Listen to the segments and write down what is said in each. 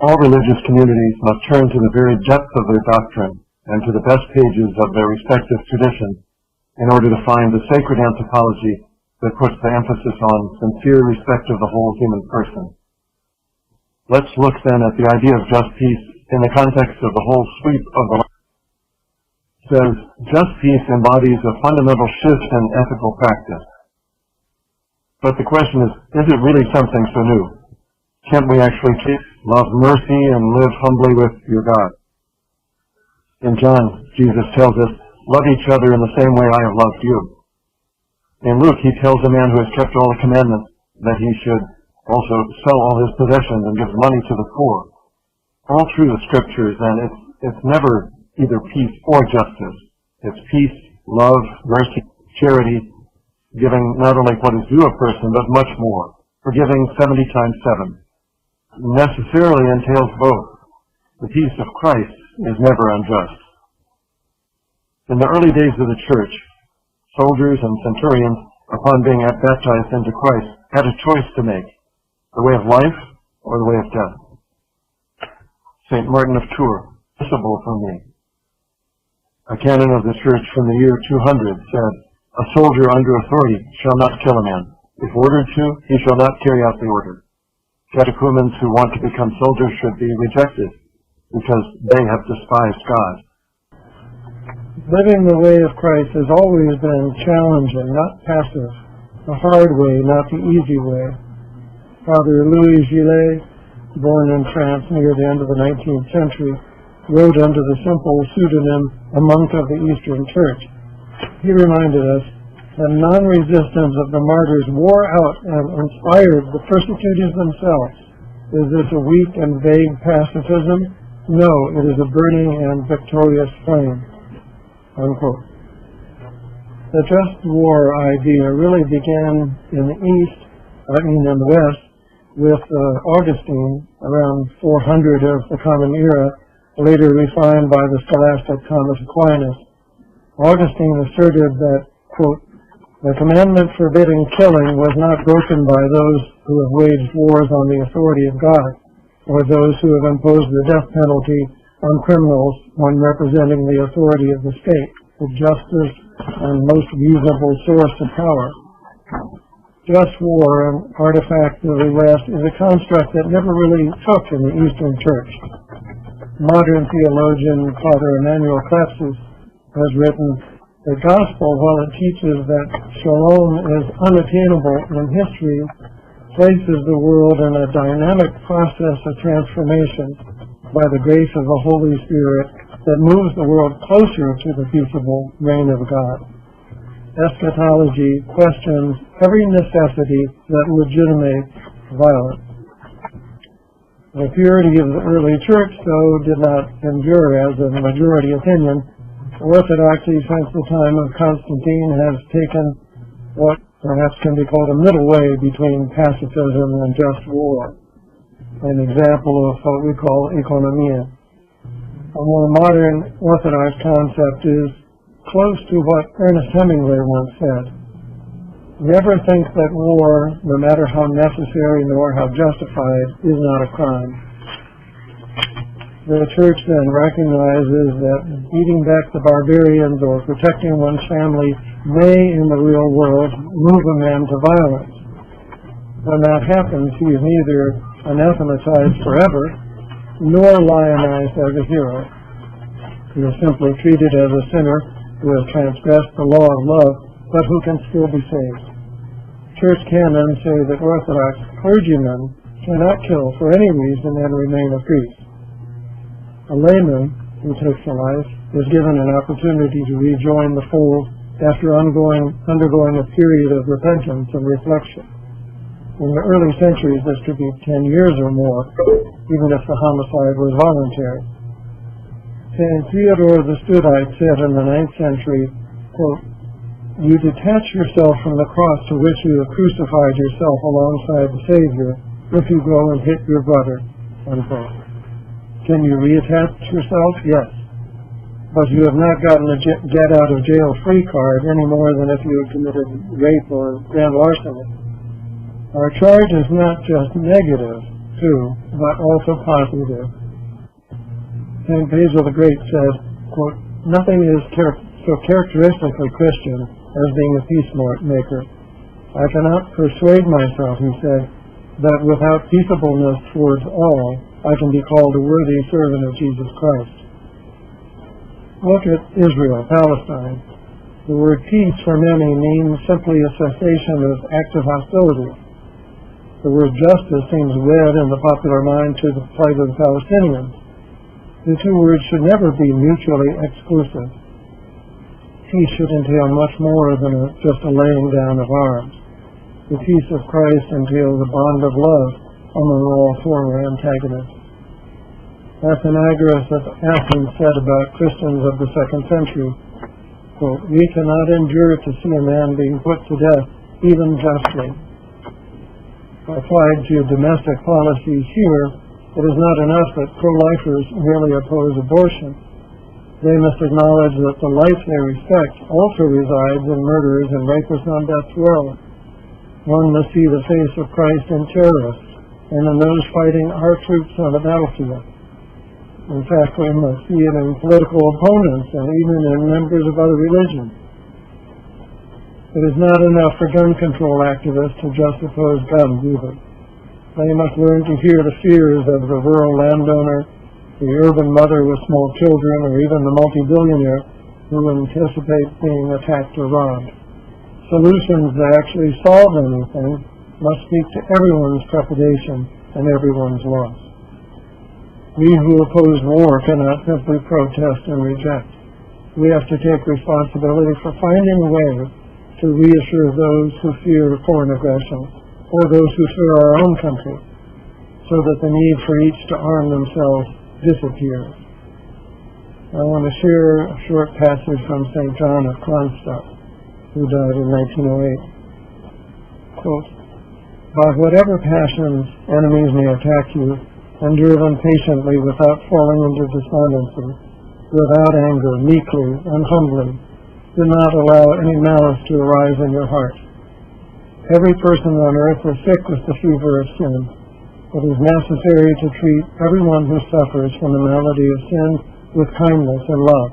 All religious communities must turn to the very depth of their doctrine and to the best pages of their respective traditions in order to find the sacred anthropology that puts the emphasis on sincere respect of the whole human person. Let's look then at the idea of just peace in the context of the whole sweep of the life. It says, just peace embodies a fundamental shift in ethical practice. But the question is it really something so new? Can't we actually love mercy and live humbly with your God? In John, Jesus tells us, love each other in the same way I have loved you. In Luke, he tells a man who has kept all the commandments that he should also sell all his possessions and give money to the poor. All through the scriptures, and it's never either peace or justice. It's peace, love, mercy, charity, giving not only what is due a person, but much more. Forgiving 70 times 7. Necessarily entails both. The peace of Christ is never unjust. In the early days of the church, soldiers and centurions, upon being baptized into Christ, had a choice to make, the way of life or the way of death. St. Martin of Tours, visible for me. A canon of the church from the year 200 said, a soldier under authority shall not kill a man. If ordered to, he shall not carry out the order. Catechumens who want to become soldiers should be rejected because they have despised God. Living the way of Christ has always been challenging, not passive. The hard way, not the easy way. Father Louis Gillet, born in France near the end of the 19th century, wrote under the simple pseudonym A Monk of the Eastern Church. He reminded us that non-resistance of the martyrs wore out and inspired the persecutors themselves. Is this a weak and vague pacifism? No, it is a burning and victorious flame. Unquote. The just war idea really began in the West, with Augustine, around 400 of the Common Era, later refined by the scholastic Thomas Aquinas. Augustine asserted that, quote, the commandment forbidding killing was not broken by those who have waged wars on the authority of God, or those who have imposed the death penalty on criminals when representing the authority of the state, the justice and most reasonable source of power. Just war, an artifact of the West, is a construct that never really took in the Eastern Church. Modern theologian Father Emmanuel Klepsis has written, the gospel, while it teaches that shalom is unattainable in history, places the world in a dynamic process of transformation by the grace of the Holy Spirit that moves the world closer to the peaceable reign of God. Eschatology questions every necessity that legitimates violence. The purity of the early church, though, did not endure as a majority opinion. Orthodoxy, since the time of Constantine, has taken what perhaps can be called a middle way between pacifism and just war, an example of what we call economia. A more modern Orthodox concept is close to what Ernest Hemingway once said. Never think that war, no matter how necessary nor how justified, is not a crime. The Church then recognizes that beating back the barbarians or protecting one's family may, in the real world, move a man to violence. When that happens, he is neither anathematized forever, nor lionized as a hero. He is simply treated as a sinner who has transgressed the law of love, but who can still be saved. Church canons say that Orthodox clergymen cannot kill for any reason and remain a priest. A layman who takes a life is given an opportunity to rejoin the fold after undergoing a period of repentance and reflection. In the early centuries, this could be 10 years or more, even if the homicide was voluntary. St. Theodore the Studite said in the 9th century, quote, you detach yourself from the cross to which you have crucified yourself alongside the Savior if you go and hit your brother, unquote. Can you reattach yourself? Yes. But you have not gotten a get-out-of-jail-free card any more than if you had committed rape or grand larceny. Our charge is not just negative. too, but also positive. St. Basil the Great said, quote, "Nothing is so characteristically Christian as being a peacemaker. I cannot persuade myself," he said, "that without peaceableness towards all, I can be called a worthy servant of Jesus Christ." Look at Israel, Palestine. The word peace for many means simply a cessation of active hostility. The word justice seems wed in the popular mind to the plight of the Palestinians. The two words should never be mutually exclusive. Peace should entail much more than just a laying down of arms. The peace of Christ entails a bond of love among all former antagonists. Athenagoras of Athens said about Christians of the 2nd century, quote, "We cannot endure to see a man being put to death, even justly." Applied to domestic policies here, it is not enough that pro-lifers merely oppose abortion. They must acknowledge that the life they respect also resides in murderers and rapists on death row. One must see the face of Christ in terrorists and in those fighting our troops on the battlefield. In fact, we must see it in political opponents and even in members of other religions. It is not enough for gun control activists to just oppose guns either. They must learn to hear the fears of the rural landowner, the urban mother with small children, or even the multi-billionaire who anticipates being attacked or robbed. Solutions that actually solve anything must speak to everyone's trepidation and everyone's loss. We who oppose war cannot simply protest and reject. We have to take responsibility for finding a way to reassure those who fear foreign aggression, or those who fear our own country, so that the need for each to arm themselves disappears. I want to share a short passage from St. John of Kronstadt, who died in 1908. Quote, "By whatever passions enemies may attack you, endure them patiently without falling into despondency, without anger, meekly and humbly. Do not allow any malice to arise in your heart. Every person on earth is sick with the fever of sin. It is necessary to treat everyone who suffers from the malady of sin with kindness and love.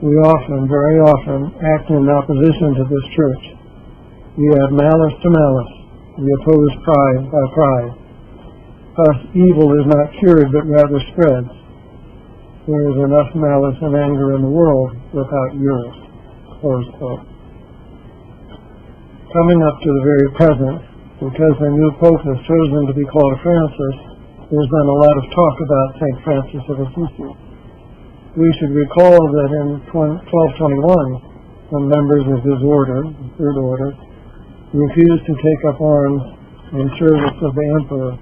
We often, very often, act in opposition to this truth. We add malice to malice. We oppose pride by pride. Thus, evil is not cured, but rather spreads. There is enough malice and anger in the world without yours." Close quote. Coming up to the very present, because the new Pope has chosen to be called Francis, there's been a lot of talk about St. Francis of Assisi. We should recall that in 1221, some members of his order, the Third Order, refused to take up arms in service of the Emperor.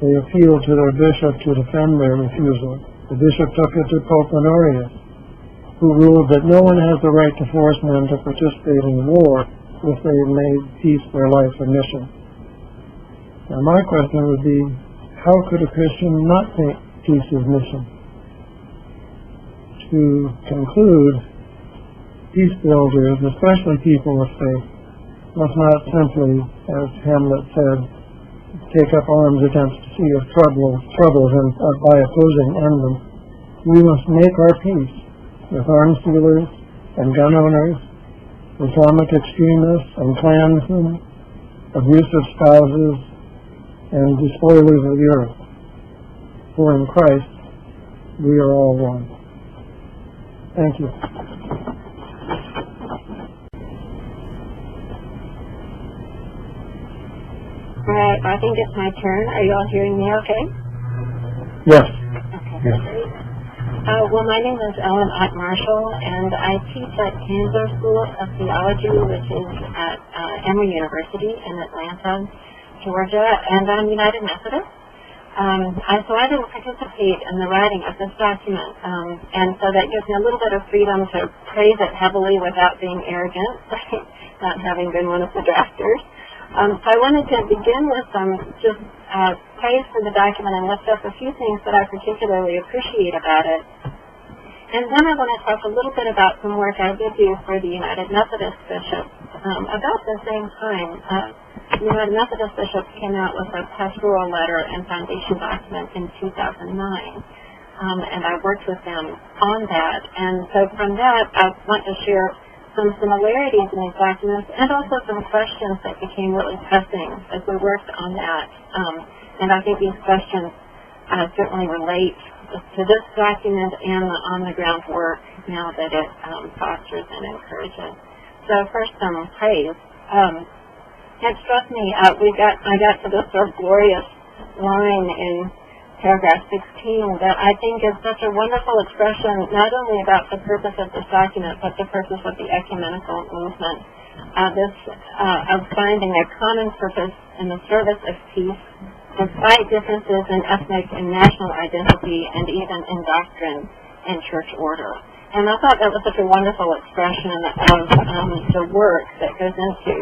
They appealed to their bishop to defend their refusal. The bishop took it to Pope Honorius, who ruled that no one has the right to force men to participate in war if they made peace their life and mission. Now my question would be, how could a Christian not make peace his mission? To conclude, peace builders, especially people of faith, must not simply, as Hamlet said, take up arms against a sea of troubles and by opposing end them. We must make our peace with arms dealers and gun owners, Islamic extremists and clansmen, abusive spouses, and despoilers of the earth. For in Christ, we are all one. Thank you. All right, I think it's my turn. Are you all hearing me okay? Yes. Okay. Yes. Well, my name is Ellen Ott Marshall, and I teach at Kinsler School of Theology, which is at Emory University in Atlanta, Georgia, and I'm United Methodist. So I didn't participate in the writing of this document, and so that gives me a little bit of freedom to praise it heavily without being arrogant, not having been one of the drafters. So I wanted to begin with some just praise for the document and lift up a few things that I particularly appreciate about it. And then I want to talk a little bit about some work I did do for the United Methodist bishops about the same time. United Methodist bishops came out with a pastoral letter and foundation document in 2009. And I worked with them on that. And so from that, I want to share some similarities in these documents and also some questions that became really pressing as we worked on that. And I think these questions certainly relate to this document and the on-the-ground work now that it fosters and encourages. So first, some praise. It struck me, I got to this sort of glorious line in paragraph 16 that I think is such a wonderful expression not only about the purpose of this document, but the purpose of the ecumenical movement. Of finding a common purpose in the service of peace, despite differences in ethnic and national identity and even in doctrine and church order. And I thought that was such a wonderful expression of the work that goes into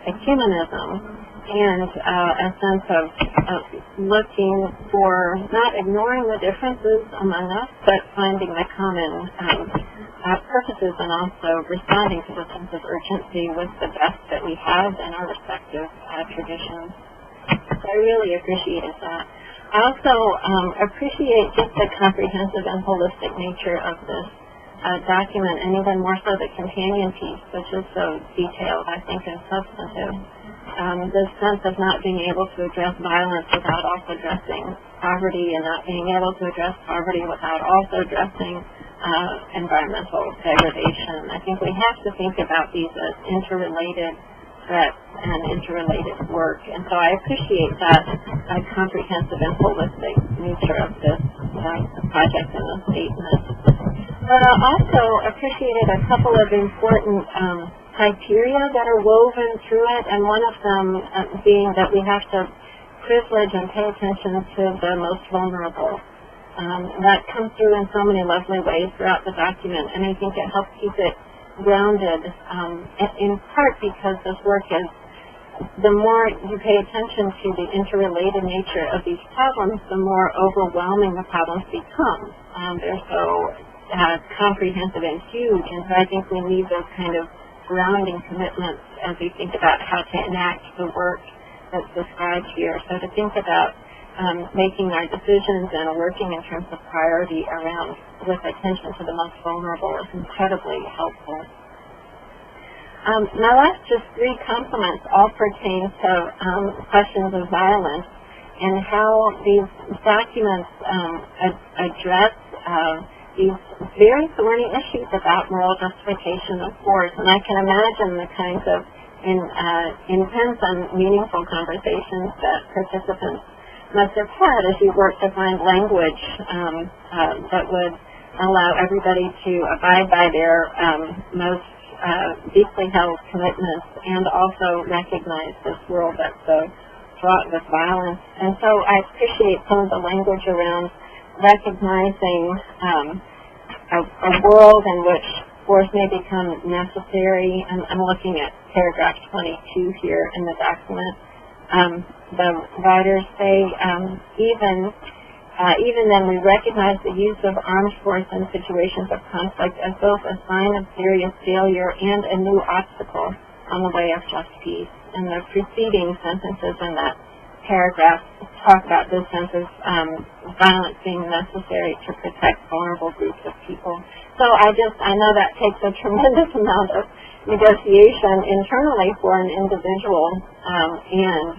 ecumenism and a sense of looking for, not ignoring the differences among us, but finding the common purposes and also responding to the sense of urgency with the best that we have in our respective traditions. So I really appreciated that. I also appreciate just the comprehensive and holistic nature of this document, and even more so the companion piece, which is so detailed, I think, and substantive. The sense of not being able to address violence without also addressing poverty, and not being able to address poverty without also addressing environmental degradation. I think we have to think about these as interrelated threats and interrelated work, and so I appreciate that comprehensive and holistic nature of this project and the statement. But I also appreciated a couple of important criteria that are woven through it, and one of them being that we have to privilege and pay attention to the most vulnerable. That comes through in so many lovely ways throughout the document, and I think it helps keep it grounded, in part because this work is, the more you pay attention to the interrelated nature of these problems, the more overwhelming the problems become. They're so comprehensive and huge, and so I think we need those kind of grounding commitments as we think about how to enact the work that's described here. So to think about making our decisions and working in terms of priority around with attention to the most vulnerable is incredibly helpful. My last just three compliments all pertain to questions of violence and how these documents address these very thorny issues about moral justification of force. And I can imagine the kinds of intense and meaningful conversations that participants must have had as you work to find language that would allow everybody to abide by their most deeply held commitments and also recognize this world that's so fraught with violence. And so I appreciate some of the language around recognizing a world in which force may become necessary. I'm looking at paragraph 22 here in the document. The writers say, even then we recognize the use of armed force in situations of conflict as both a sign of serious failure and a new obstacle on the way of just peace. And the preceding sentences in that paragraph talk about this sense of violence being necessary to protect vulnerable groups of people. So I know that takes a tremendous amount of negotiation internally for an individual and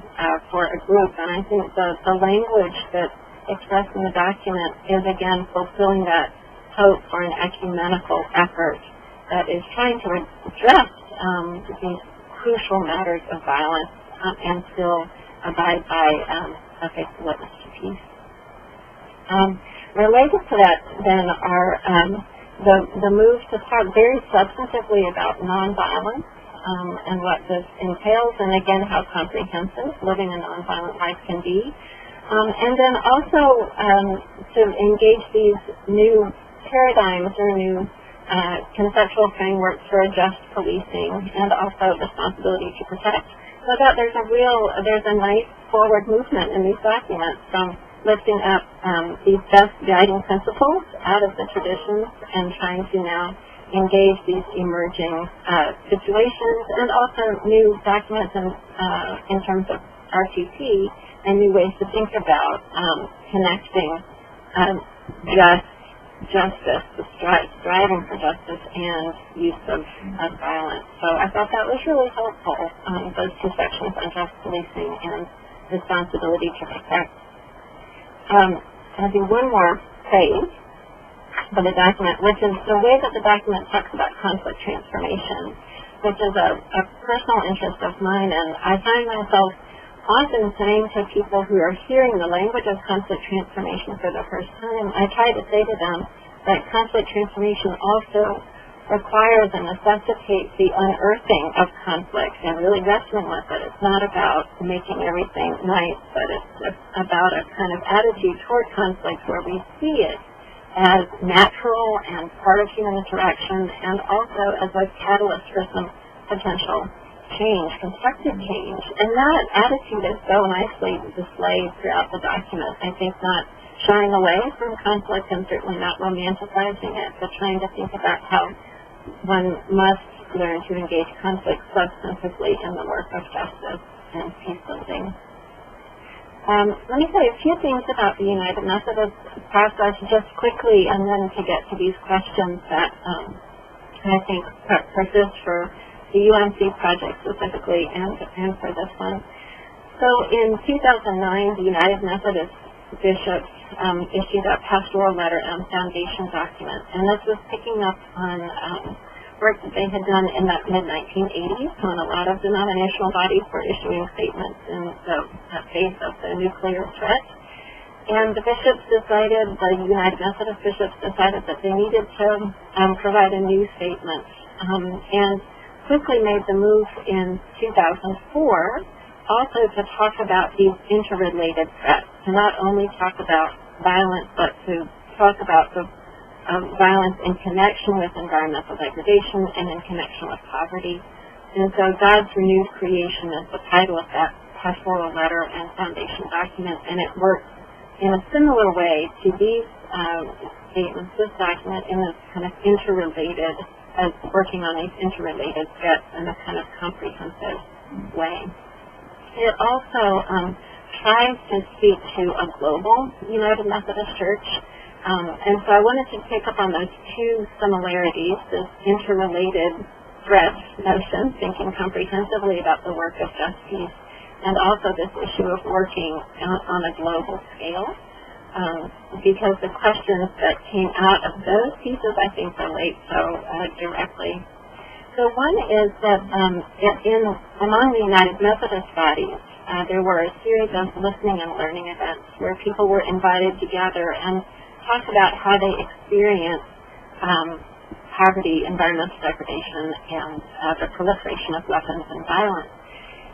for a group. And I think the language that's expressed in the document is again fulfilling that hope for an ecumenical effort that is trying to address these crucial matters of violence and still abide by a faithful witness to peace. Related to that, then, are the move to talk very substantively about nonviolence and what this entails, and again, how comprehensive living a nonviolent life can be. And then also to engage these new paradigms or new conceptual frameworks for just policing and also responsibility to protect. So that there's a nice forward movement in these documents from lifting up these best guiding principles out of the traditions and trying to now engage these emerging situations, and also new documents in terms of RTP and new ways to think about connecting justice, the striving for justice, and use of violence. So I thought that was really helpful, those two sections on just policing and responsibility to protect. I'll do one more page for the document, which is the way that the document talks about conflict transformation, which is a personal interest of mine, and I find myself often saying to people who are hearing the language of conflict transformation for the first time, I try to say to them that conflict transformation also requires and necessitates the unearthing of conflict and really wrestling with it. It's not about making everything nice, but it's about a kind of attitude toward conflict where we see it as natural and part of human interaction, and also as a catalyst for some potential change, constructive change. And that attitude is so nicely displayed throughout the document. I think not shying away from conflict and certainly not romanticizing it, but trying to think about how one must learn to engage conflict substantively in the work of justice and peace building. Let me say a few things about the United Methodist process just quickly, and then to get to these questions that I think persist for the UMC project specifically and for this one. So in 2009, the United Methodist bishops issued a pastoral letter and foundation document, and this was picking up on work that they had done in the mid-1980s when a lot of denominational bodies were issuing statements in the face of the nuclear threat. And the bishops decided, the United Methodist bishops decided that they needed to provide a new statement, and quickly made the move in 2004 also to talk about these interrelated threats, to not only talk about violence, but to talk about the violence in connection with environmental degradation and in connection with poverty. And so God's Renewed Creation is the title of that pastoral letter and foundation document, and it works in a similar way to these statements, this document, in this kind of interrelated, as working on these interrelated threats in a kind of comprehensive way. It also tries to speak to a global United Methodist Church, and so I wanted to pick up on those two similarities, this interrelated threat notion, thinking comprehensively about the work of just peace, and also this issue of working on a global scale, because the questions that came out of those pieces, I think, relate so directly. So one is that among the United Methodist bodies, there were a series of listening and learning events where people were invited together and talk about how they experience poverty, environmental degradation, and the proliferation of weapons and violence.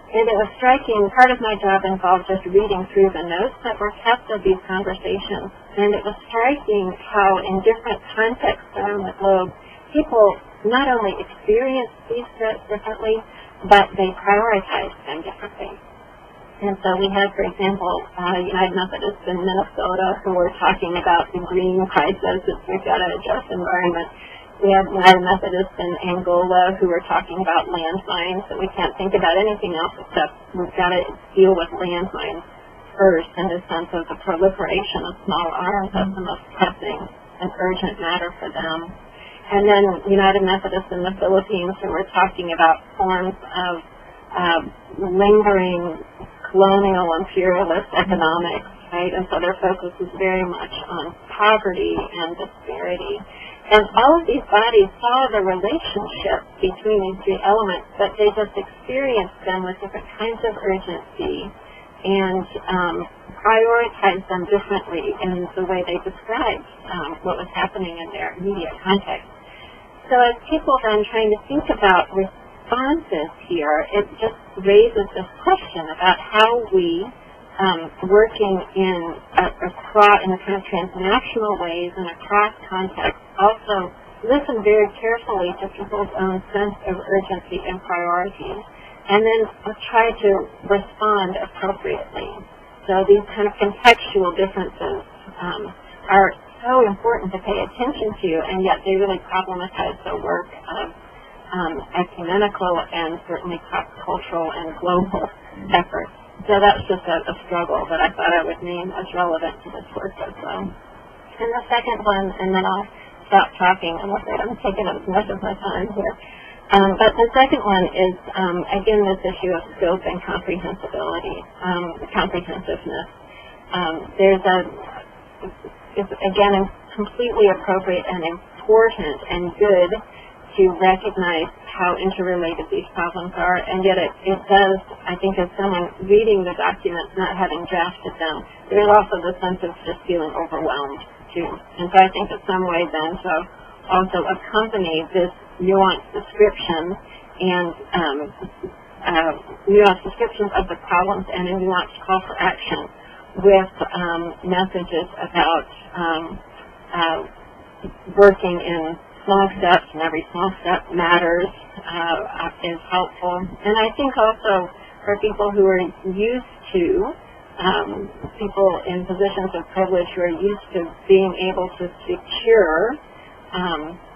And it was striking. Part of my job involved just reading through the notes that were kept of these conversations, and it was striking how in different contexts around the globe, people not only experience these threats differently, but they prioritize them differently. And so we had, for example, United Methodists in Minnesota who were talking about the green crisis, that we've got to address environment. We had United Methodists in Angola who were talking about landmines, that we can't think about anything else except we've got to deal with landmines first in the sense of the proliferation of small arms. That's the most pressing and urgent matter for them. And then United Methodists in the Philippines who were talking about forms of lingering colonial imperialist economics, right? And so their focus is very much on poverty and disparity. And all of these bodies saw the relationship between these three elements, but they just experienced them with different kinds of urgency and prioritized them differently in the way they described what was happening in their immediate context. So as people then trying to think about responses here, it just raises this question about how we, working in a kind of transnational ways and across contexts, also listen very carefully to people's own sense of urgency and priorities, and then try to respond appropriately. So these kind of contextual differences are so important to pay attention to, and yet they really problematize the work of ecumenical and certainly cross-cultural and global efforts. So that's just a struggle that I thought I would name as relevant to this work as well. And the second one, and then I'll stop talking. I'm afraid I'm taking up much of my time here. But the second one is, again, this issue of scope and comprehensibility, comprehensiveness. It's again completely appropriate and important and good to recognize how interrelated these problems are, and yet it does, I think, as someone reading the documents, not having drafted them, there's also the sense of just feeling overwhelmed, too. And so I think in some way then to also accompany this nuanced description and nuanced descriptions of the problems and a nuanced call for action with messages about working in small steps, and every small step matters, is helpful. And I think also for people who are used to, people in positions of privilege who are used to being able to secure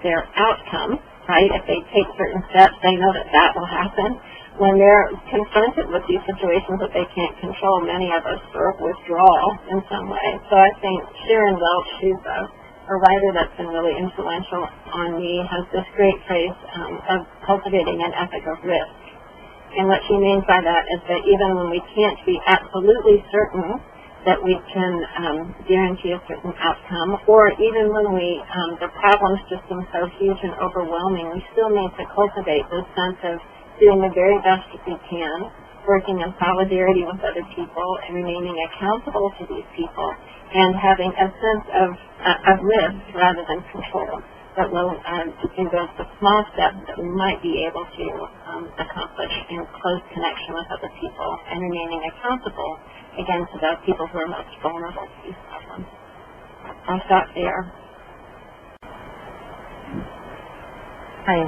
their outcome, right? If they take certain steps, they know that that will happen. When they're confronted with these situations that they can't control, many of us sort of withdraw in some way. So I think Sharon Welch, who's a writer that's been really influential on me, has this great phrase of cultivating an ethic of risk. And what she means by that is that even when we can't be absolutely certain that we can guarantee a certain outcome, or even when we the problems just seem so huge and overwhelming, we still need to cultivate this sense of doing the very best that we can, working in solidarity with other people and remaining accountable to these people, and having a sense of risk rather than control that will do those the small steps that we might be able to accomplish in close connection with other people and remaining accountable, again, to the people who are most vulnerable to these problems. I'll stop there. Hi.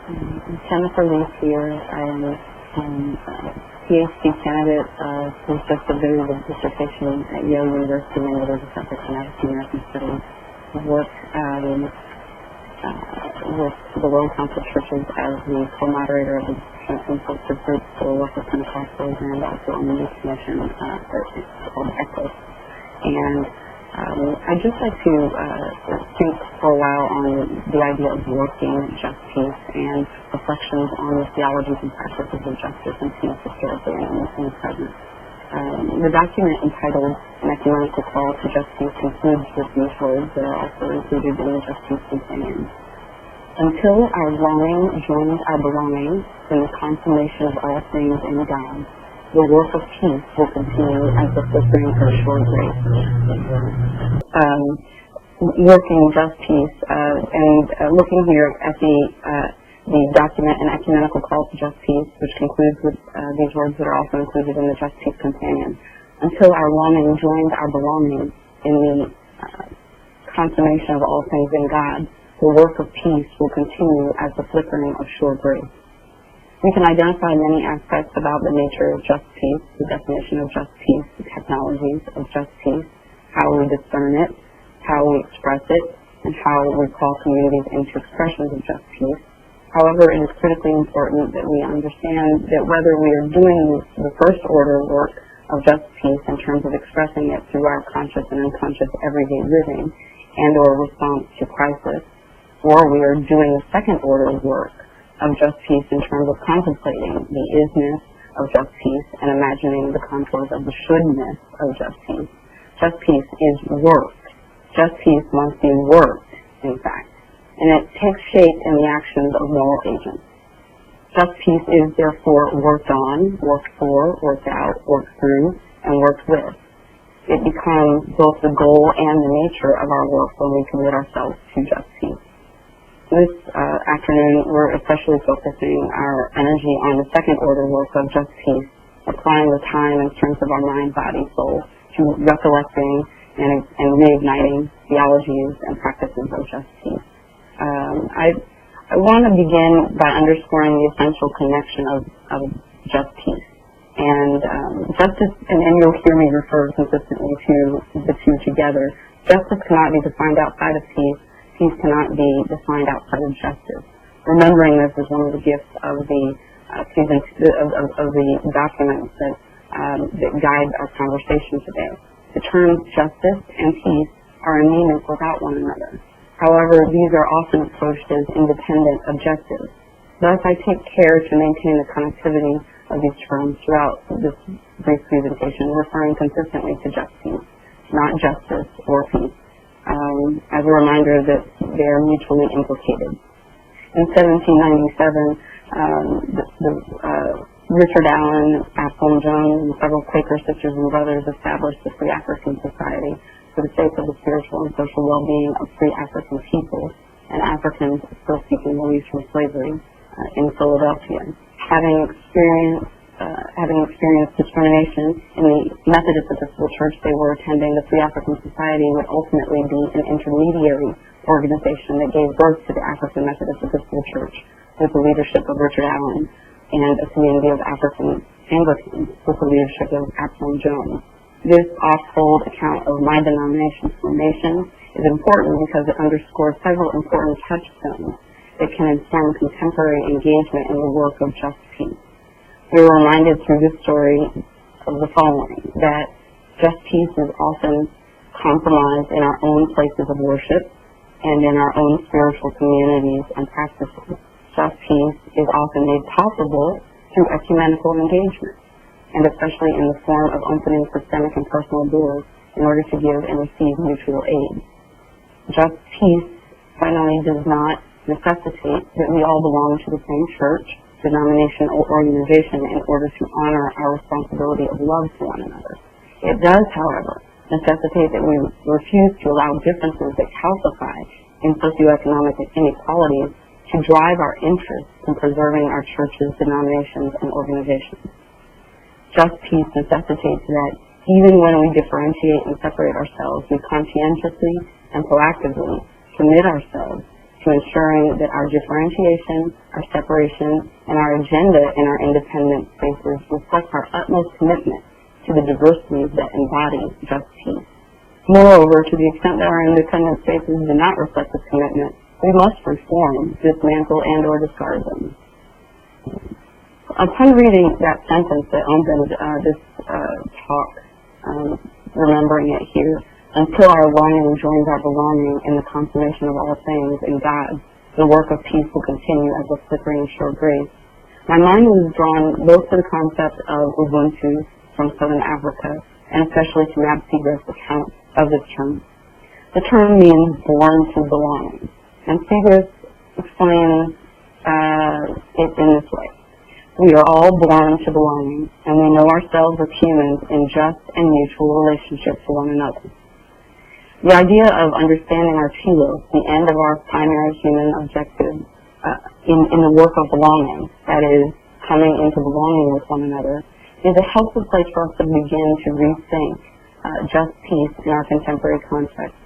I'm Jennifer Lee Sears. I am a PhD candidate who's just submitted a dissertation at Yale University in Religious Ethics and African American Studies. I work with the World Council of Churches as the co-moderator of the consultative group for work with Pentecostals, and also on the Youth Commission called ECHO. And I'd just like to think for a while on the idea of working just peace and reflections on the theologies and practices of justice and peace historically and in the present. The document entitled An Ecumenical Call to Just Peace concludes with these words that are also included in the Just Peace Companion. Until our longing joins our belonging in the consummation of all things in God, the work of peace will continue as the flickering of shore grace. Working just peace, and looking here at the document, An Ecumenical Call to Just Peace, which concludes with these words that are also included in the Just Peace Companion. Until our longing joins our belonging in the consummation of all things in God, the work of peace will continue as the flickering of shore grace. We can identify many aspects about the nature of just peace, the definition of just peace, the technologies of just peace, how we discern it, how we express it, and how we call communities into expressions of just peace. However, it is critically important that we understand that whether we are doing the first order work of just peace in terms of expressing it through our conscious and unconscious everyday living and or response to crisis, or we are doing the second order work of just peace in terms of contemplating the isness of just peace and imagining the contours of the shouldness of just peace. Just peace is work. Just peace must be worked, in fact, and it takes shape in the actions of moral agents. Just peace is therefore worked on, worked for, worked out, worked through, and worked with. It becomes both the goal and the nature of our work when we commit ourselves to just peace. This afternoon, we're especially focusing our energy on the second order work of just peace, applying the time and strength of our mind, body, soul to recollecting and reigniting theologies and practices of just peace. I want to begin by underscoring the essential connection of just peace. And justice, and you'll hear me refer consistently to the two together. Justice cannot be defined outside of peace. Peace cannot be defined outside of justice. Remembering this is one of the gifts of the documents that guide our conversation today. The terms justice and peace are anemic without one another. However, these are often approached as independent objectives. Thus, I take care to maintain the connectivity of these terms throughout this brief presentation, referring consistently to just peace, not justice or peace, as a reminder that they are mutually implicated. In 1797, Richard Allen, Absalom Jones, and several Quaker sisters and brothers established the Free African Society for the sake of the spiritual and social well-being of free African people and Africans still seeking release from slavery in Philadelphia. Having experienced discrimination in the Methodist Episcopal Church they were attending, the Free African Society would ultimately be an intermediary organization that gave birth to the African Methodist Episcopal Church with the leadership of Richard Allen and a community of African Anglicans with the leadership of Absalom Jones. This off-fold account of my denomination's formation is important because it underscores several important touchstones that can inform contemporary engagement in the work of just peace. We were reminded through this story of the following, that just peace is often compromised in our own places of worship and in our own spiritual communities and practices. Just peace is often made possible through ecumenical engagement, and especially in the form of opening systemic and personal doors in order to give and receive mutual aid. Just peace finally does not necessitate that we all belong to the same church, denomination, or organization in order to honor our responsibility of love to one another. It does, however, necessitate that we refuse to allow differences that calcify in socioeconomic inequalities to drive our interest in preserving our churches, denominations, and organizations. Just peace necessitates that even when we differentiate and separate ourselves, we conscientiously and proactively commit ourselves to ensuring that our differentiation, our separation, and our agenda in our independent spaces reflect our utmost commitment to the diversities that embody just peace. Moreover, to the extent that our independent spaces do not reflect this commitment, we must reform, dismantle, and or discard them. Upon reading that sentence that opened this talk, remembering it here, until our longing joins our belonging in the consummation of all things in God, the work of peace will continue as a flickering short grace. My mind was drawn both to the concept of Ubuntu from Southern Africa, and especially to Mab Seeger's account of this term. The term means born to belong, and Seeger explains it in this way. We are all born to belonging, and we know ourselves as humans in just and mutual relationship to one another. The idea of understanding our telos, the end of our primary human objective in the work of belonging, that is, coming into belonging with one another, is a helpful place for us to begin to rethink just peace in our contemporary context,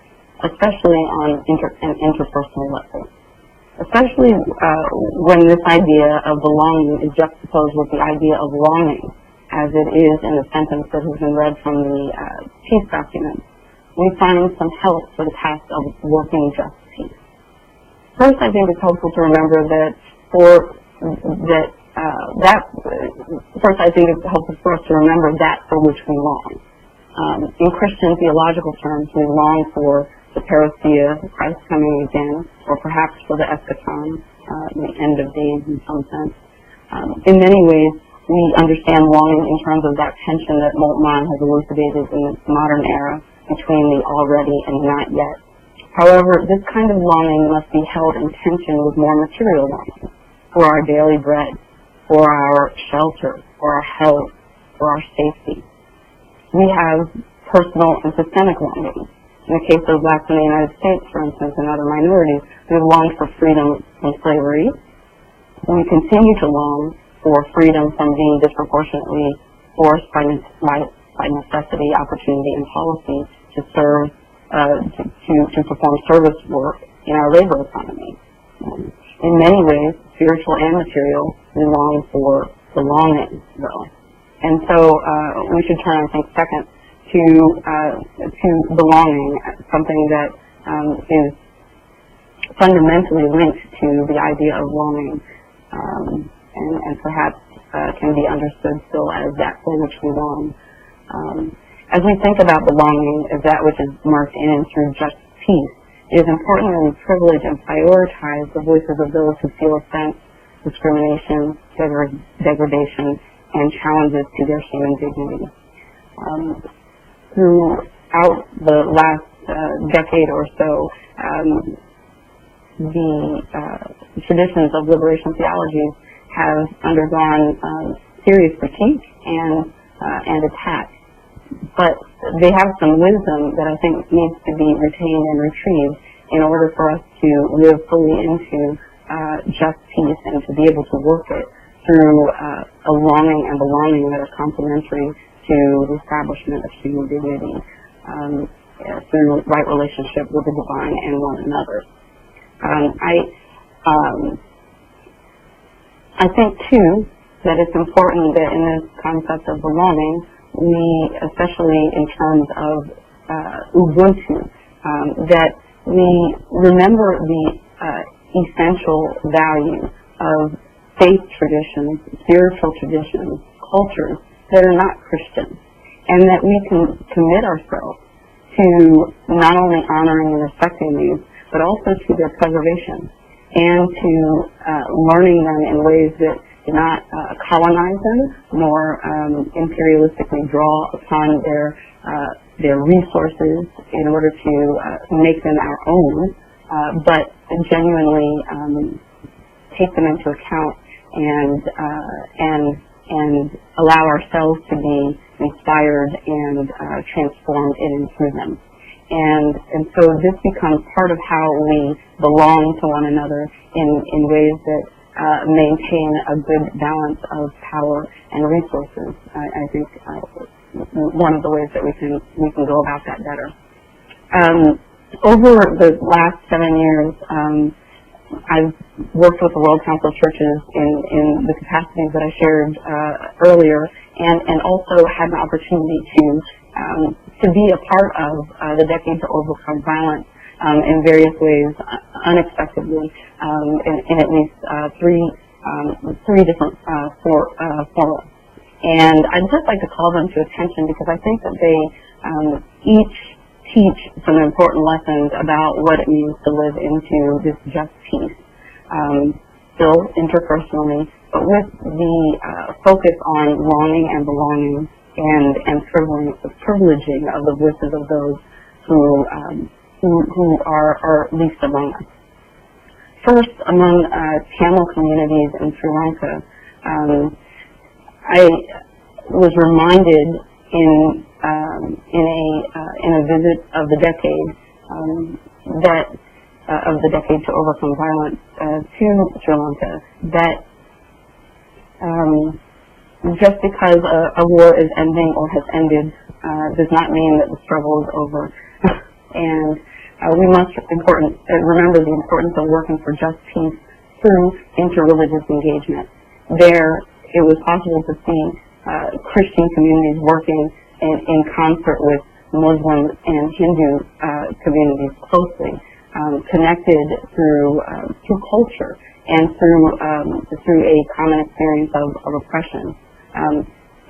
especially on an interpersonal level. Especially when this idea of belonging is juxtaposed with the idea of longing, as it is in the sentence that has been read from the peace document. We find some help for the task of working just peace. First, I think it's helpful to remember that first I think it's helpful for us to remember that for which we long. In Christian theological terms, we long for the parousia, Christ coming again, or perhaps for the eschaton, the end of days in some sense. In many ways, we understand longing in terms of that tension that Moltmann has elucidated in the modern era between the already and not yet. However, this kind of longing must be held in tension with more material longing, for our daily bread, for our shelter, for our health, for our safety. We have personal and systemic longings. In the case of blacks in the United States, for instance, and other minorities, we have longed for freedom from slavery. We continue to long for freedom from being disproportionately forced by necessity, opportunity, and policy to serve, to perform service work in our labor economy. In many ways, spiritual and material, we long for belonging, though. And so we should turn, I think, second to belonging, something that is fundamentally linked to the idea of longing, and perhaps can be understood still as that for which we long. As we think about belonging as that which is marked in and through just peace, it is important that we privilege and prioritize the voices of those who feel offense, discrimination, degradation, and challenges to their human dignity. Throughout the last decade or so, the traditions of liberation theology have undergone serious critique and attack. But they have some wisdom that I think needs to be retained and retrieved in order for us to live fully into just peace and to be able to work it through a longing and belonging that are complementary to the establishment of human dignity through right relationship with the divine and one another. I think, too, that it's important that in this concept of belonging, we, especially in terms of Ubuntu, that we remember the essential value of faith traditions, spiritual traditions, cultures that are not Christian, and that we can commit ourselves to not only honoring and respecting these, but also to their preservation and to learning them in ways that do not colonize them, nor imperialistically draw upon their resources in order to make them our own, but genuinely take them into account and allow ourselves to be inspired and transformed in and through them. And so this becomes part of how we belong to one another in ways that maintain a good balance of power and resources. I think one of the ways that we can go about that better. Over the last 7 years, I've worked with the World Council of Churches in the capacities that I shared earlier, and also had an opportunity to be a part of the Decade to Overcome Violence in various ways, unexpectedly, in at least three different fora. And I'd just like to call them to attention because I think that they each teach some important lessons about what it means to live into this just peace, still interpersonally, but with the focus on longing and belonging and privileging of the voices of those who are least among us. First, among Tamil communities in Sri Lanka, I was reminded in a visit of the decade of the Decade to Overcome Violence to Sri Lanka that just because a war is ending or has ended does not mean that the struggle is over. And we must remember the importance of working for just peace through interreligious engagement. There, it was possible to see Christian communities working in concert with Muslim and Hindu communities closely, connected through culture and through a common experience of oppression.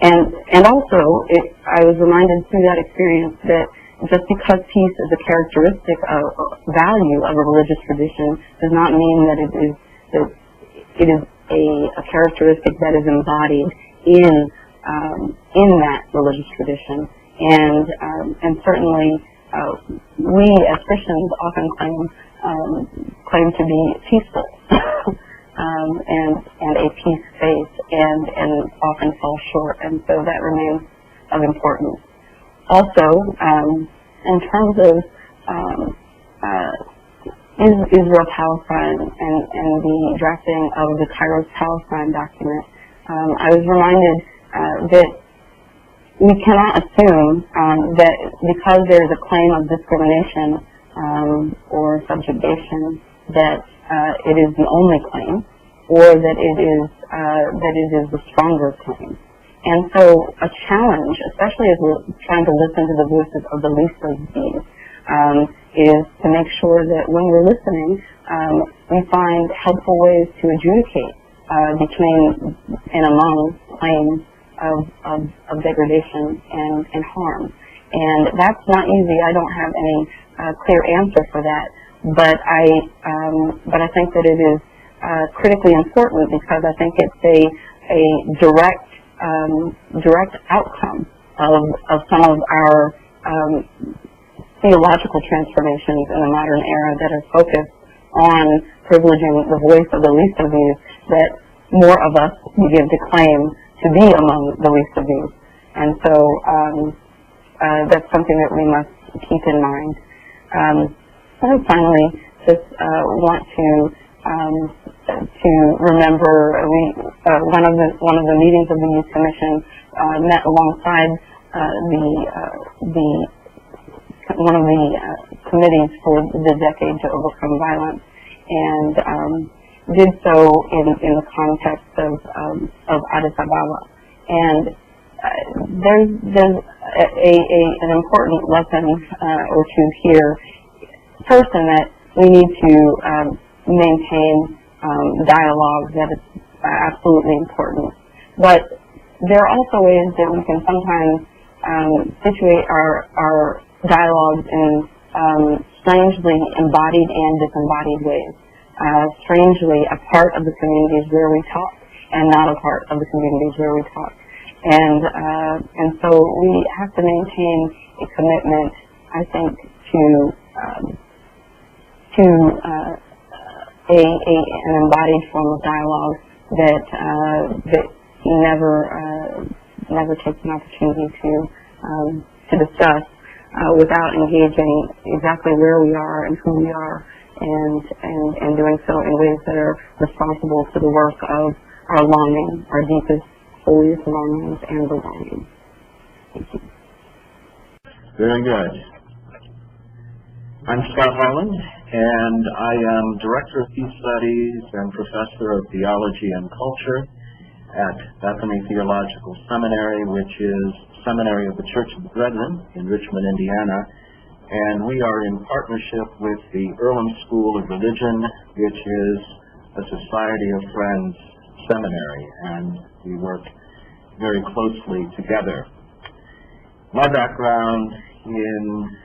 And also, I was reminded through that experience that just because peace is a characteristic of value of a religious tradition does not mean that it is a characteristic that is embodied in that religious tradition. And certainly we as Christians often claim to be peaceful and a peace faith and often fall short, and so that remains of importance. Also, in terms of Israel-Palestine and the drafting of the Kairos Palestine document, I was reminded that we cannot assume that because there is a claim of discrimination or subjugation that it is the only claim, or that it is the stronger claim. And so a challenge, especially as we're trying to listen to the voices of the least of these, is to make sure that when we're listening, we find helpful ways to adjudicate between and among claims of degradation and harm. And that's not easy. I don't have any clear answer for that, but I think that it is critically important because I think it's a direct outcome of some of our theological transformations in the modern era that are focused on privileging the voice of the least of these, that more of us begin to claim to be among the least of these. And so that's something that we must keep in mind. And finally, just want to remember one of the meetings of the Youth Commission met alongside one of the committees for the Decade to Overcome Violence, and did so in the context of Addis Ababa. And there's an important lesson or two here. First, in that we need to maintain dialogue. That is absolutely important. But there are also ways that we can sometimes situate our dialogues in strangely embodied and disembodied ways. Strangely a part of the communities where we talk and not a part of the communities where we talk. And so we have to maintain a commitment, I think, to an embodied form of dialogue that never takes an opportunity to discuss without engaging exactly where we are and who we are, and doing so in ways that are responsible to the work of our longing, our deepest, holiest longings and belonging. Thank you. Very good. I'm Scott Harlan, and I am Director of Peace Studies and Professor of Theology and Culture at Bethany Theological Seminary, which is Seminary of the Church of the Brethren in Richmond, Indiana. And we are in partnership with the Earlham School of Religion, which is a Society of Friends seminary, and we work very closely together. My background in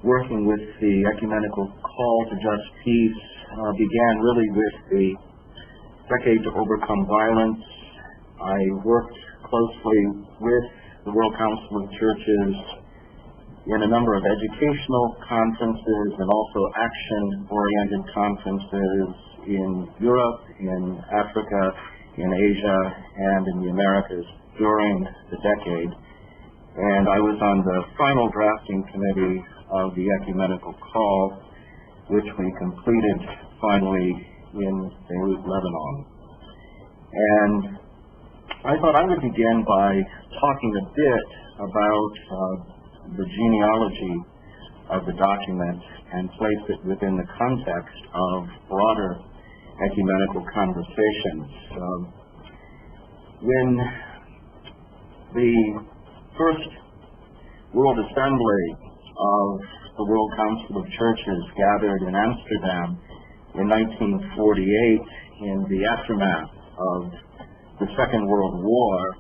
working with the Ecumenical Call to Just Peace began really with the Decade to Overcome Violence. I worked closely with the World Council of Churches in a number of educational conferences and also action-oriented conferences in Europe, in Africa, in Asia, and in the Americas during the decade. And I was on the final drafting committee of the Ecumenical Call, which we completed finally in Beirut, Lebanon. And I thought I would begin by talking a bit about the genealogy of the document and place it within the context of broader ecumenical conversations. When the First World Assembly of the World Council of Churches gathered in Amsterdam in 1948 in the aftermath of the Second World War,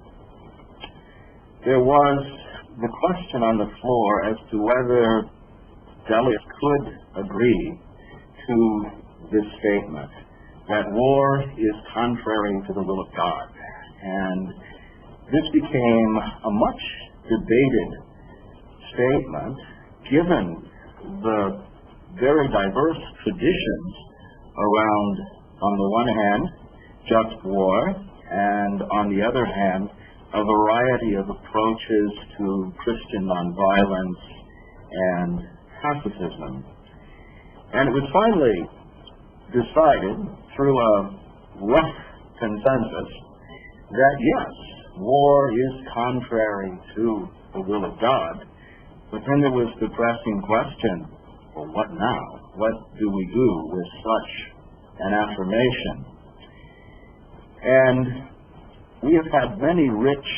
there was the question on the floor as to whether delegates could agree to this statement, that war is contrary to the will of God. And this became a much debated statement given the very diverse traditions around, on the one hand, just war, and on the other hand, a variety of approaches to Christian nonviolence and pacifism. And it was finally decided through a rough consensus that yes, war is contrary to the will of God, but then there was the pressing question, well, what now? What do we do with such an affirmation? And we have had many rich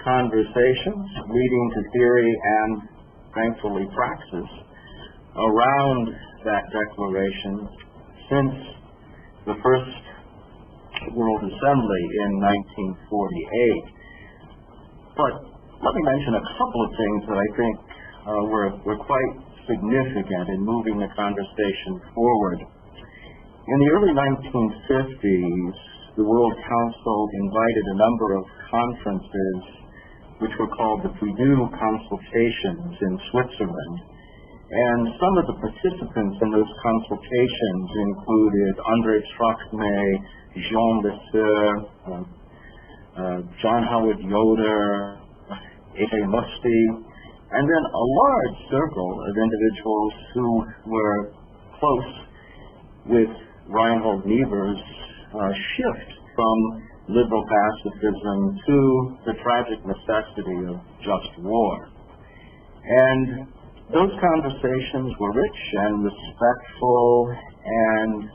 conversations leading to theory and, thankfully, praxis around that declaration since the First World Assembly in 1948. But let me mention a couple of things that I think were quite significant in moving the conversation forward. In the early 1950s, the World Council invited a number of conferences which were called the Purdue Consultations in Switzerland. And some of the participants in those consultations included André Trocmé, Jean Lesueur, John Howard Yoder, A. Musti, and then a large circle of individuals who were close with Reinhold Niebuhr's shift from liberal pacifism to the tragic necessity of just war. And those conversations were rich and respectful and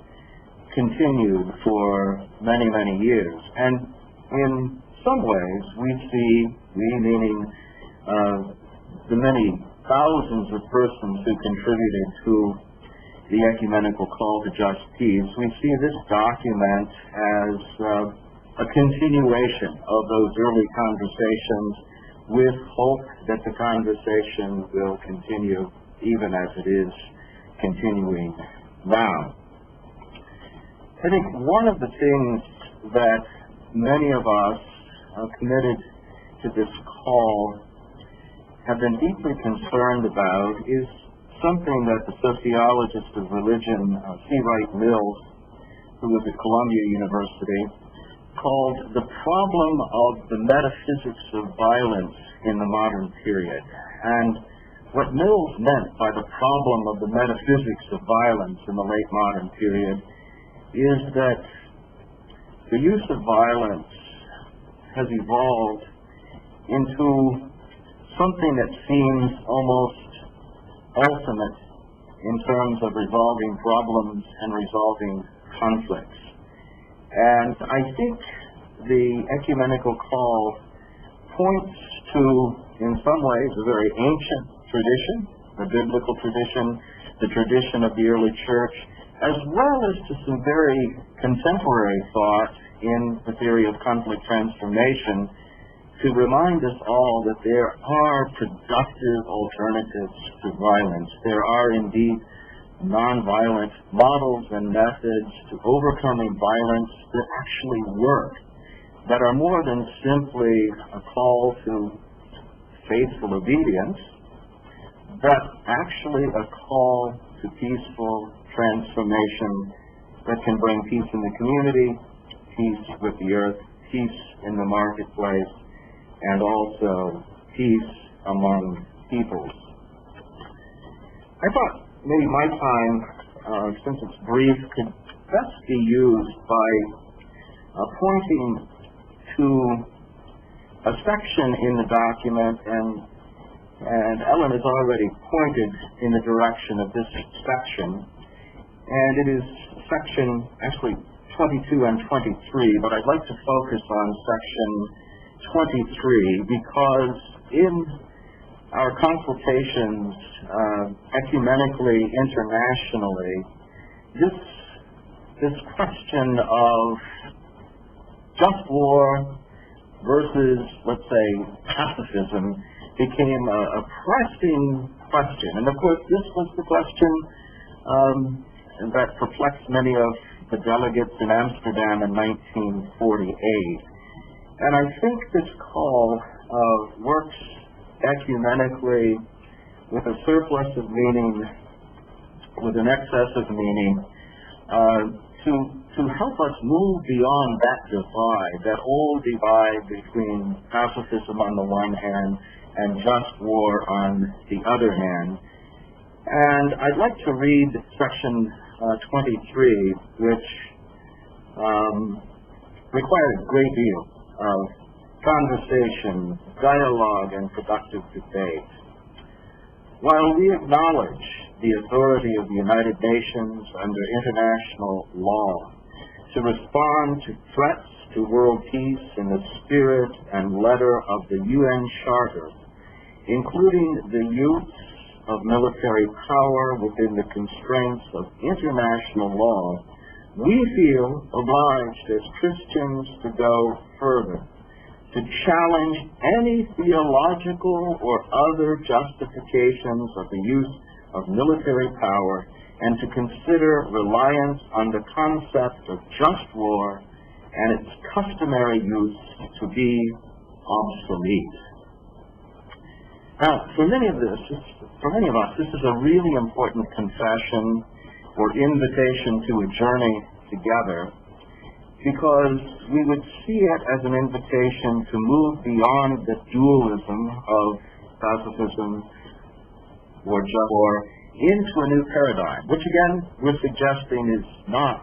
continued for many, many years. And in some ways, we meaning the many thousands of persons who contributed to the Ecumenical Call to Just Peace, we see this document as a continuation of those early conversations with hope that the conversation will continue even as it is continuing now. I think one of the things that many of us committed to this call have been deeply concerned about is something that the sociologist of religion, C. Wright Mills, who was at Columbia University, called the problem of the metaphysics of violence in the modern period. And what Mills meant by the problem of the metaphysics of violence in the late modern period is that the use of violence has evolved into something that seems almost ultimate in terms of resolving problems and resolving conflicts. And I think the Ecumenical Call points to, in some ways, a very ancient tradition, the biblical tradition, the tradition of the early church, as well as to some very contemporary thought in the theory of conflict transformation, to remind us all that there are productive alternatives to violence. There are indeed nonviolent models and methods to overcoming violence that actually work, that are more than simply a call to faithful obedience, but actually a call to peaceful transformation that can bring peace in the community, peace with the earth, peace in the marketplace, and also peace among peoples. I thought maybe my time, since it's brief, could best be used by pointing to a section in the document, and Ellen has already pointed in the direction of this section, and it is section, actually 22 and 23, but I'd like to focus on section 23 because in our consultations ecumenically, internationally, this question of just war versus, let's say, pacifism became a pressing question. And of course, this was the question that perplexed many of the delegates in Amsterdam in 1948. And I think this call works ecumenically with a surplus of meaning, with an excess of meaning, to help us move beyond that divide, that old divide between pacifism on the one hand and just war on the other hand. And I'd like to read section 23, which requires a great deal of conversation, dialogue, and productive debate. While we acknowledge the authority of the United Nations under international law to respond to threats to world peace in the spirit and letter of the UN Charter, including the use of military power within the constraints of international law, we feel obliged as Christians to go further, to challenge any theological or other justifications of the use of military power and to consider reliance on the concept of just war and its customary use to be obsolete. Now, for many of us, this is a really important confession or invitation to a journey together, because we would see it as an invitation to move beyond the dualism of pacifism or just war into a new paradigm, which again we're suggesting is not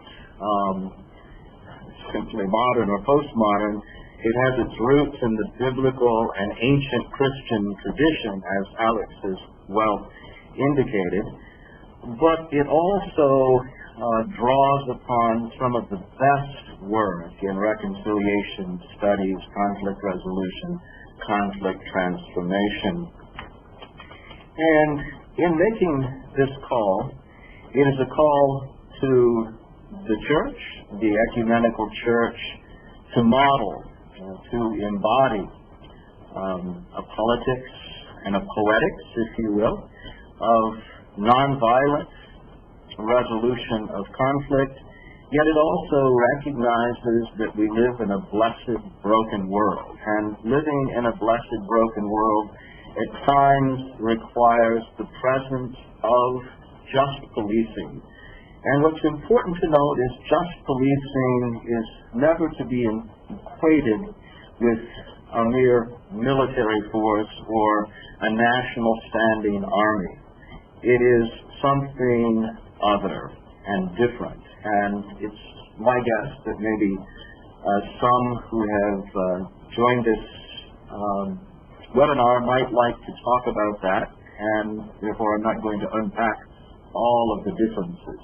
simply modern or postmodern. It has its roots in the biblical and ancient Christian tradition, as Alex has well indicated, but it also draws upon some of the best work in reconciliation studies, conflict resolution, conflict transformation. And in making this call, it is a call to the church, the ecumenical church, to model, to embody a politics and a poetics, if you will, of nonviolent resolution of conflict, yet it also recognizes that we live in a blessed, broken world. And living in a blessed, broken world at times requires the presence of just policing. And what's important to note is just policing is never to be equated with a mere military force or a national standing army. It is something other and different. And it's my guess that maybe some who have joined this webinar might like to talk about that, and therefore I'm not going to unpack all of the differences.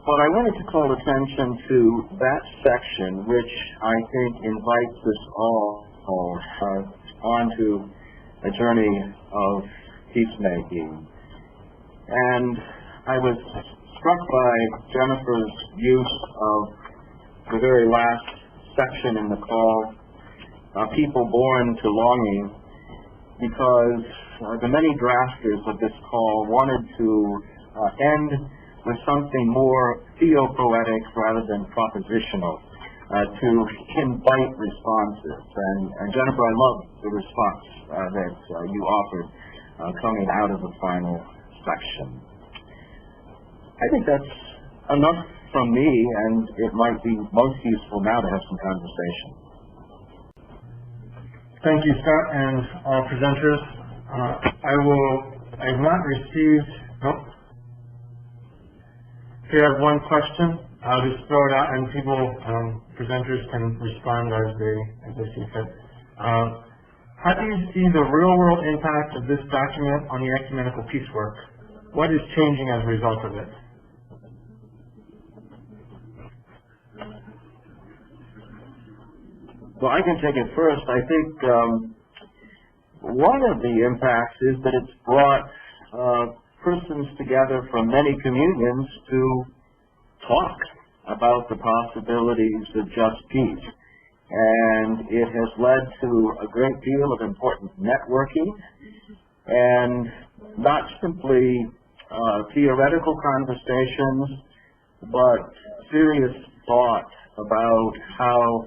But I wanted to call attention to that section, which I think invites us all onto a journey of peacemaking. And I was struck by Jennifer's use of the very last section in the call, people born to longing, because the many drafters of this call wanted to end with something more theopoetic rather than propositional, to invite responses. And Jennifer, I love the response that you offered coming out of the final section. I think that's enough from me, and it might be most useful now to have some conversation. Thank you, Scott, and all presenters. I have not received, nope. If you have one question, I'll just throw it out, and people, presenters can respond as they see fit. How do you see the real-world impact of this document on the ecumenical peace work? What is changing as a result of it? Well, I can take it first. I think one of the impacts is that it's brought persons together from many communions to talk about the possibilities of just peace. And it has led to a great deal of important networking and not simply theoretical conversations, but serious thought about how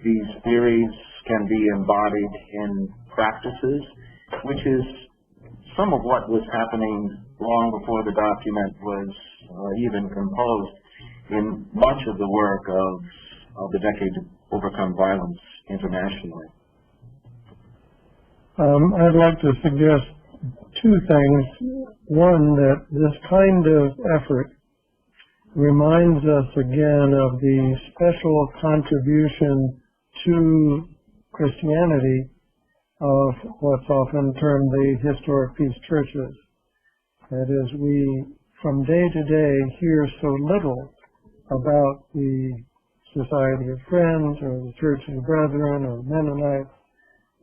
these theories can be embodied in practices, which is some of what was happening long before the document was even composed in much of the work of the Decade to Overcome Violence internationally. I'd like to suggest two things. One, that this kind of effort reminds us again of the special contribution to Christianity of what's often termed the historic peace churches. That is, we from day to day hear so little about the Society of Friends or the Church of Brethren or Mennonites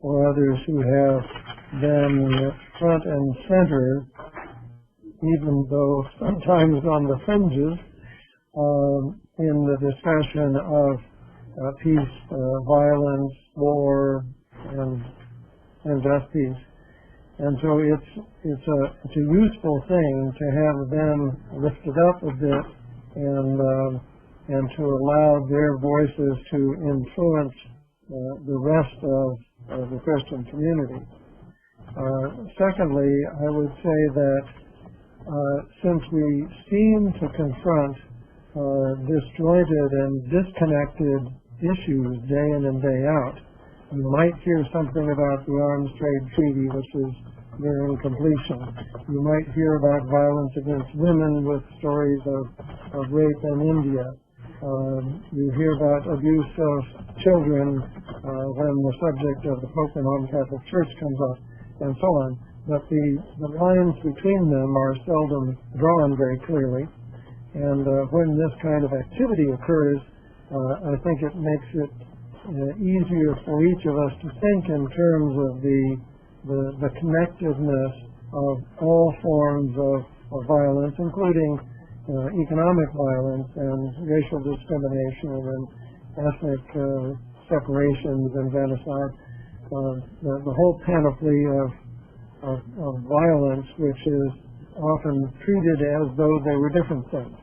or others who have been front and center, even though sometimes on the fringes, in the discussion of peace, violence, war, and just peace. And so it's a useful thing to have them lifted up a bit and to allow their voices to influence the rest of the Christian community. Secondly, I would say that since we seem to confront disjointed and disconnected issues day in and day out, you might hear something about the Arms Trade Treaty, which is nearing completion. You might hear about violence against women with stories of rape in India. You hear about abuse of children when the subject of the Pope and Roman Catholic Church comes up, and so on. But the lines between them are seldom drawn very clearly. And when this kind of activity occurs, I think it makes it easier for each of us to think in terms of the connectedness of all forms of violence, including economic violence and racial discrimination and ethnic separations and genocide, the whole panoply of violence, which is often treated as though they were different things.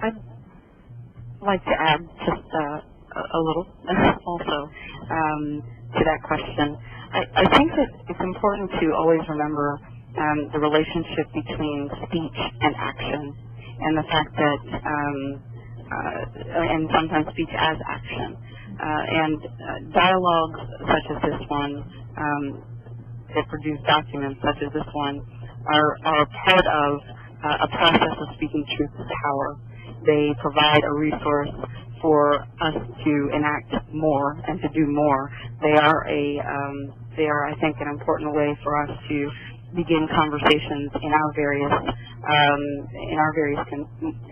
I'd like to add just a little also to that question. I think that it's important to always remember the relationship between speech and action, and the fact that, and sometimes speech as action. And dialogues such as this one, that produce documents such as this one, are a part of a process of speaking truth to power. They provide a resource for us to enact more and to do more. They are, I think, an important way for us to begin conversations in our various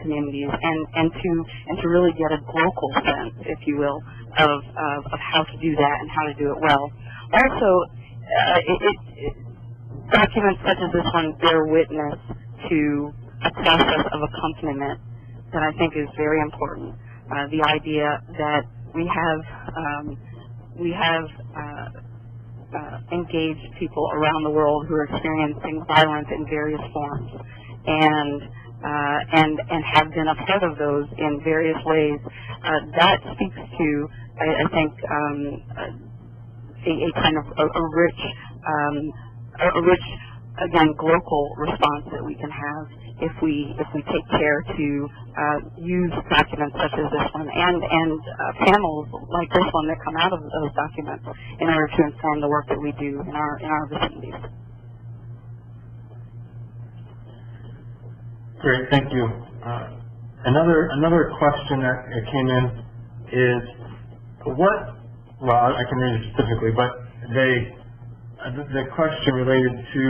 communities, and to really get a local sense, if you will, of how to do that and how to do it well. Also, documents such as this one bear witness to a process of accompaniment that I think is very important. The idea that we have engaged people around the world who are experiencing violence in various forms, and have been a part of those in various ways. That speaks to, I think, a kind of a rich, again, global response that we can have if we take care to use documents such as this one and panels like this one that come out of those documents in order to inform the work that we do in our vicinities. Great, thank you. Another question that came in is I can read it specifically, but the question related to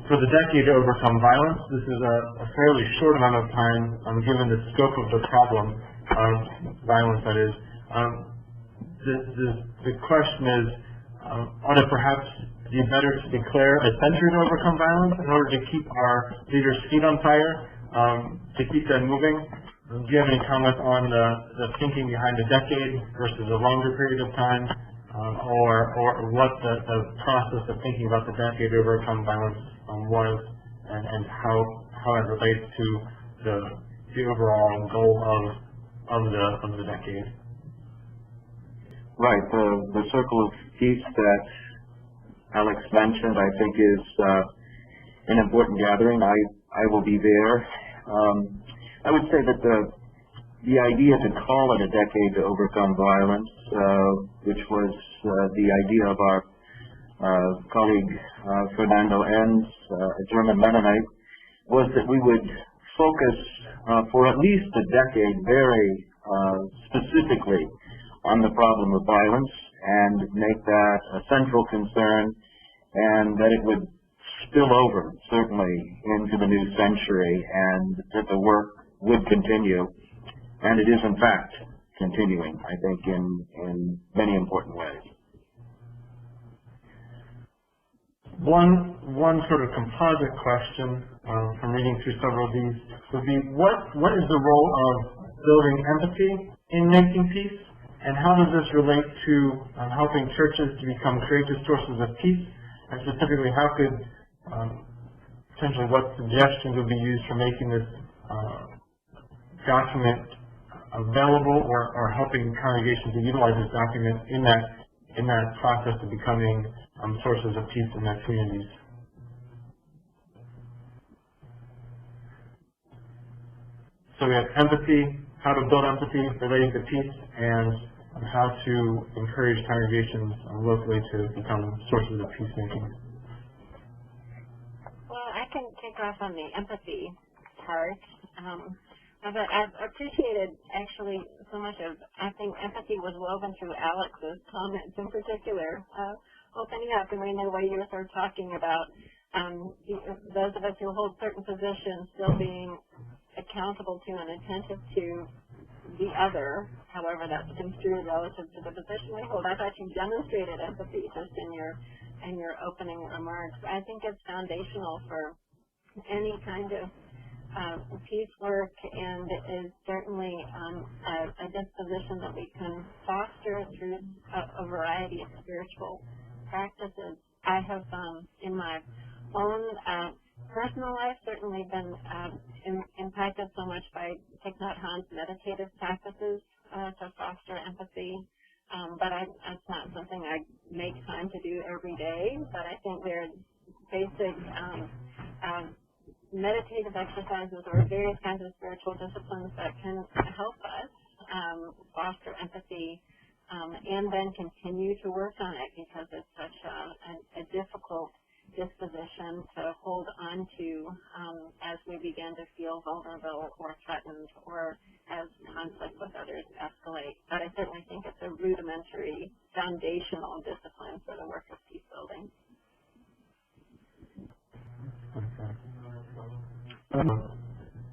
for the decade to overcome violence. This is a fairly short amount of time, given the scope of the problem of violence, that is. The question is, ought it perhaps be better to declare a century to overcome violence in order to keep our leaders' feet on fire, to keep them moving? Do you have any comments on the thinking behind a decade versus a longer period of time, or what the process of thinking about the decade to overcome violence was, and how it relates to the overall goal of the decade? Right. The circle of peace that Alex mentioned, I think, is an important gathering. I will be there. I would say that the idea to call it a decade to overcome violence, which was the idea of our colleague Fernando Enns, a German Mennonite, was that we would focus for at least a decade very specifically on the problem of violence and make that a central concern and that it would spill over, certainly, into the new century, and that the work would continue, and it is, in fact, continuing, I think, in many important ways. One sort of composite question from reading through several of these would be, what is the role of building empathy in making peace, and how does this relate to helping churches to become courageous sources of peace, and specifically how could potentially what suggestions would be used for making this document available, or helping congregations to utilize this document in that process of becoming sources of peace in their communities? So we have empathy, how to build empathy relating to peace, and how to encourage congregations locally to become sources of peacemaking. Well, I can kick off on the empathy part. But I've appreciated actually so much of, I think empathy was woven through Alex's comments in particular, opening up in the way you were sort of talking about those of us who hold certain positions still being accountable to and attentive to the other, however that's construed relative to the position we hold. I thought you demonstrated empathy just in your opening remarks. I think it's foundational for any kind of peace work, and is certainly a disposition that we can foster through a variety of spiritual practices. I have, in my own personal life, certainly been impacted so much by Thich Nhat Hanh's meditative practices to foster empathy, but it's not something I make time to do every day, but I think there's basic meditative exercises or various kinds of spiritual disciplines that can help us foster empathy and then continue to work on it, because it's such a difficult disposition to hold on to as we begin to feel vulnerable or threatened, or as conflict with others escalate. But I certainly think it's a rudimentary, foundational discipline for the work of peace building.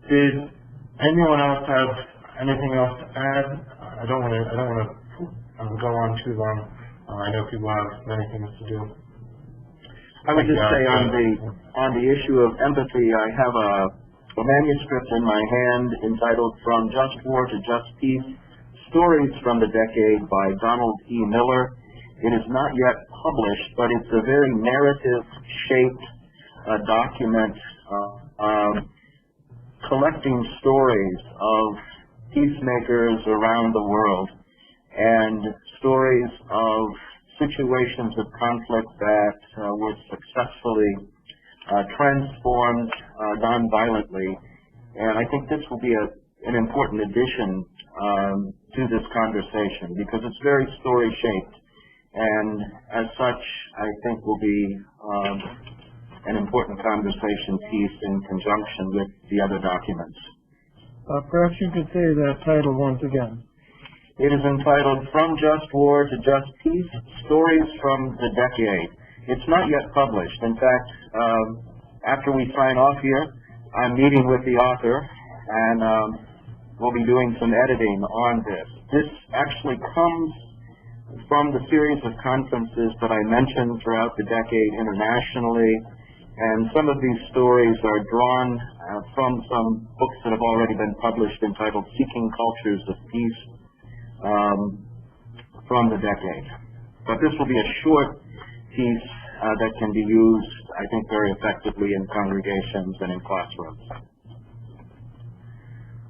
Did anyone else have anything else to add? I don't want to go on too long. I know people have many things to do. I would just say on the issue of empathy, I have a manuscript in my hand entitled "From Just War to Just Peace: Stories from the Decade" by Donald E. Miller. It is not yet published, but it's a very narrative-shaped document collecting stories of peacemakers around the world, and stories of situations of conflict that were successfully transformed nonviolently. And I think this will be an important addition to this conversation, because it's very story-shaped, and as such, I think will be an important conversation piece in conjunction with the other documents. Perhaps you could say that title once again. It is entitled "From Just War to Just Peace: Stories from the Decade." It's not yet published. In fact, after we sign off here, I'm meeting with the author, and we'll be doing some editing on this. This actually comes from the series of conferences that I mentioned throughout the decade internationally, and some of these stories are drawn from some books that have already been published entitled "Seeking Cultures of Peace" from the decade. But this will be a short piece that can be used, I think, very effectively in congregations and in classrooms.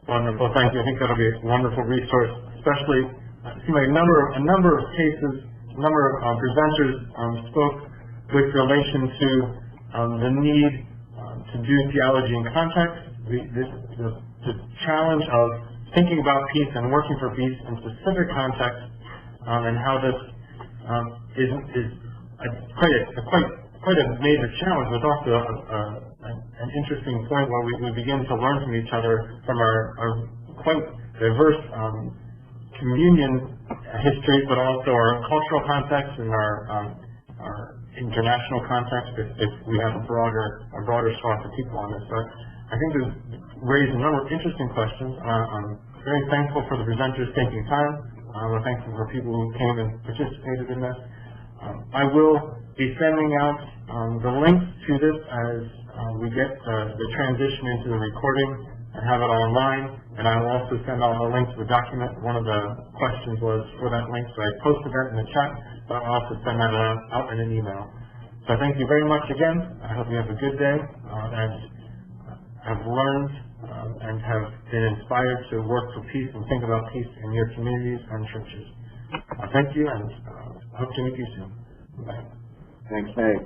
Wonderful, thank you. I think that'll be a wonderful resource, especially it seems like a number of cases, a number of presenters spoke with relation to the need to do theology in context, the challenge of thinking about peace and working for peace in specific contexts, and how this is quite a major challenge, but also an interesting point where we begin to learn from each other from our quite diverse communion histories, but also our cultural context and our international context if we have a broader swath of people on this. But I think this raised a number of interesting questions. I'm very thankful for the presenters taking time. I'm thankful for people who came and participated in this. I will be sending out the links to this as we get the transition into the recording and have it online. And I will also send out a link to the document. One of the questions was for that link, so I posted that in the chat, but I'll also send that out in an email. So thank you very much again. I hope you have a good day and have learned and have been inspired to work for peace and think about peace in your communities and churches. Thank you, and hope to meet you soon. Bye. Thanks, Nate.